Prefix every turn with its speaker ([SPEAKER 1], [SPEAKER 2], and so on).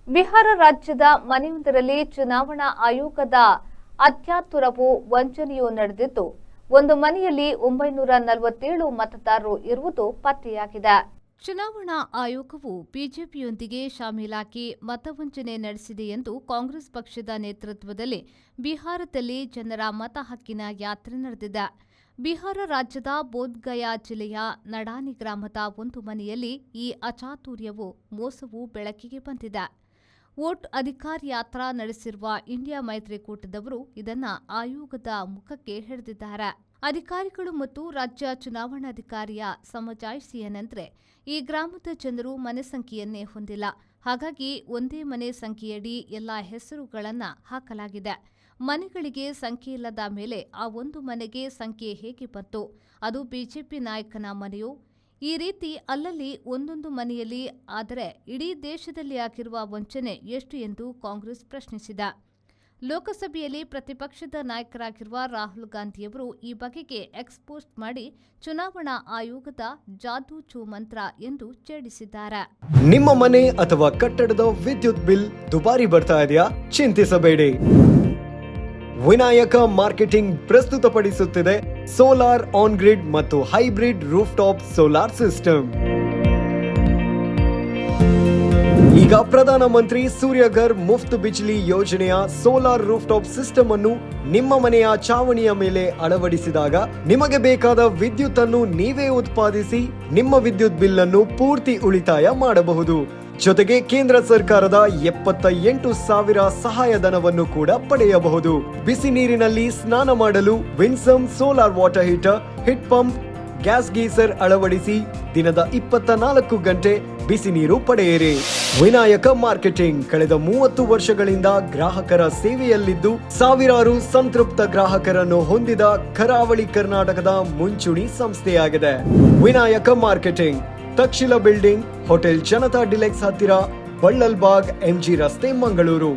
[SPEAKER 1] ಬಿಹಾರ ರಾಜ್ಯದ ಮನೆಯೊಂದರಲ್ಲಿ ಚುನಾವಣಾ ಆಯೋಗದ ಅತ್ಯಾತುರವೂ ವಂಚನೆಯೂ ನಡೆದಿದ್ದು, ಒಂದು ಮನೆಯಲ್ಲಿ 947 ಮತದಾರರು ಇರುವುದು ಪತ್ತೆಯಾಗಿದೆ. ಚುನಾವಣಾ ಆಯೋಗವು ಬಿಜೆಪಿಯೊಂದಿಗೆ ಶಾಮೀಲಾಗಿ ಮತವಂಚನೆ ನಡೆಸಿದೆ ಎಂದು ಕಾಂಗ್ರೆಸ್ ಪಕ್ಷದ ನೇತೃತ್ವದಲ್ಲಿ ಬಿಹಾರದಲ್ಲಿ ಜನರ ಮತ ಹಕ್ಕಿನ ಯಾತ್ರೆ ನಡೆದಿದೆ. ಬಿಹಾರ ರಾಜ್ಯದ ಬೋಧ್ಗಯಾ ಜಿಲ್ಲೆಯ ನಡಾನಿ ಗ್ರಾಮದ ಒಂದು ಮನೆಯಲ್ಲಿ ಈ ಅಚಾತುರ್ಯವೂ ಮೋಸವೂ ಬೆಳಕಿಗೆ ಬಂದಿದೆ. ವೋಟ್ ಅಧಿಕಾರ್ ಯಾತ್ರಾ ನಡೆಸಿರುವ ಇಂಡಿಯಾ ಮೈತ್ರಿಕೂಟದವರು ಇದನ್ನ ಆಯೋಗದ ಮುಖಕ್ಕೆ ಹಿಡಿದಿದ್ದಾರೆ. ಅಧಿಕಾರಿಗಳು ಮತ್ತು ರಾಜ್ಯ ಚುನಾವಣಾಧಿಕಾರಿಯ ಸಮಜಾಯಿಷಿಯ ನಂತರ ಈ ಗ್ರಾಮದ ಜನರು ಮನೆ ಸಂಖ್ಯೆಯನ್ನೇ ಹೊಂದಿಲ್ಲ. ಹಾಗಾಗಿ ಒಂದೇ ಮನೆ ಸಂಖ್ಯೆಯಡಿ ಎಲ್ಲಾ ಹೆಸರುಗಳನ್ನು ಹಾಕಲಾಗಿದೆ. ಮನೆಗಳಿಗೆ ಸಂಖ್ಯೆ ಇಲ್ಲದ ಮೇಲೆ ಆ ಒಂದು ಮನೆಗೆ ಸಂಖ್ಯೆ ಹೇಗೆ ಬಂತು? ಅದು ಬಿಜೆಪಿ ನಾಯಕನ ಮನೆಯೋ? ಈ ರೀತಿ ಅಲ್ಲಲ್ಲಿ ಒಂದೊಂದು ಮನೆಯಲ್ಲಿ. ಆದರೆ ಇಡೀ ದೇಶದಲ್ಲಿ ಆಗಿರುವ ವಂಚನೆ ಎಷ್ಟು ಎಂದು ಕಾಂಗ್ರೆಸ್ ಪ್ರಶ್ನಿಸಿದೆ. ಲೋಕಸಭೆಯಲ್ಲಿ ಪ್ರತಿಪಕ್ಷದ ನಾಯಕರಾಗಿರುವ ರಾಹುಲ್ ಗಾಂಧಿಯವರು ಈ ಬಗೆಗೆ ಎಕ್ಸ್ಪೋಸ್ಟ್ ಮಾಡಿ ಚುನಾವಣಾ ಆಯೋಗದ ಜಾದೂ ಚೂ ಮಂತ್ರ ಎಂದು ಛೇಡಿಸಿದ್ದಾರೆ.
[SPEAKER 2] ನಿಮ್ಮ ಮನೆ ಅಥವಾ ಕಟ್ಟಡದ ವಿದ್ಯುತ್ ಬಿಲ್ ದುಬಾರಿ ಬರ್ತಾ ಇದೆಯಾ? ಚಿಂತಿಸಬೇಡಿ. ವಿನಾಯಕ ಮಾರ್ಕೆಟಿಂಗ್ ಪ್ರಸ್ತುತಪಡಿಸುತ್ತಿದೆ ಸೋಲಾರ್ ಆನ್ ಗ್ರಿಡ್ ಮತ್ತು hybrid roof top solar system. ಈಗ ಪ್ರಧಾನಮಂತ್ರಿ ಸೂರ್ಯಘರ್ ಮುಫ್ತ್ ಬಿಜ್ಲಿ ಯೋಜನೆಯ ಸೋಲಾರ್ ರೂಫ್ ಟಾಪ್ ಸಿಸ್ಟಮ್ ಅನ್ನು ನಿಮ್ಮ ಮನೆಯ ಚಾವಣಿಯ ಮೇಲೆ ಅಳವಡಿಸಿದಾಗ ನಿಮಗೆ ಬೇಕಾದ ವಿದ್ಯುತ್ ಅನ್ನು ನೀವೇ ಉತ್ಪಾದಿಸಿ ನಿಮ್ಮ ವಿದ್ಯುತ್ ಬಿಲ್ ಅನ್ನು ಪೂರ್ತಿ ಉಳಿತಾಯ ಮಾಡಬಹುದು. ಜೊತೆಗೆ ಕೇಂದ್ರ ಸರ್ಕಾರದ 78,000 ಸಹಾಯಧನವನ್ನು ಕೂಡ ಪಡೆಯಬಹುದು. ಬಿಸಿ ನೀರಿನಲ್ಲಿ ಸ್ನಾನ ಮಾಡಲು Winsome solar water heater, heat pump, gas geyser ಅಳವಡಿಸಿ ದಿನದ 24 ಗಂಟೆ ಬಿಸಿ ನೀರು ಪಡೆಯಿರಿ. ವಿನಾಯಕ ಮಾರ್ಕೆಟಿಂಗ್ ಕಳೆದ 30 ವರ್ಷಗಳಿಂದ ಗ್ರಾಹಕರ ಸೇವೆಯಲ್ಲಿದ್ದು ಸಾವಿರಾರು ಸಂತೃಪ್ತ ಗ್ರಾಹಕರನ್ನು ಹೊಂದಿದ ಕರಾವಳಿ ಕರ್ನಾಟಕದ ಮುಂಚೂಣಿ ಸಂಸ್ಥೆಯಾಗಿದೆ. Vinayaka marketing, Takshila building, hotel Janata deluxe ಹತ್ತಿರ, ಬಳ್ಳಲ್ಬಾಗ್, MG ರಸ್ತೆ, ಮಂಗಳೂರು.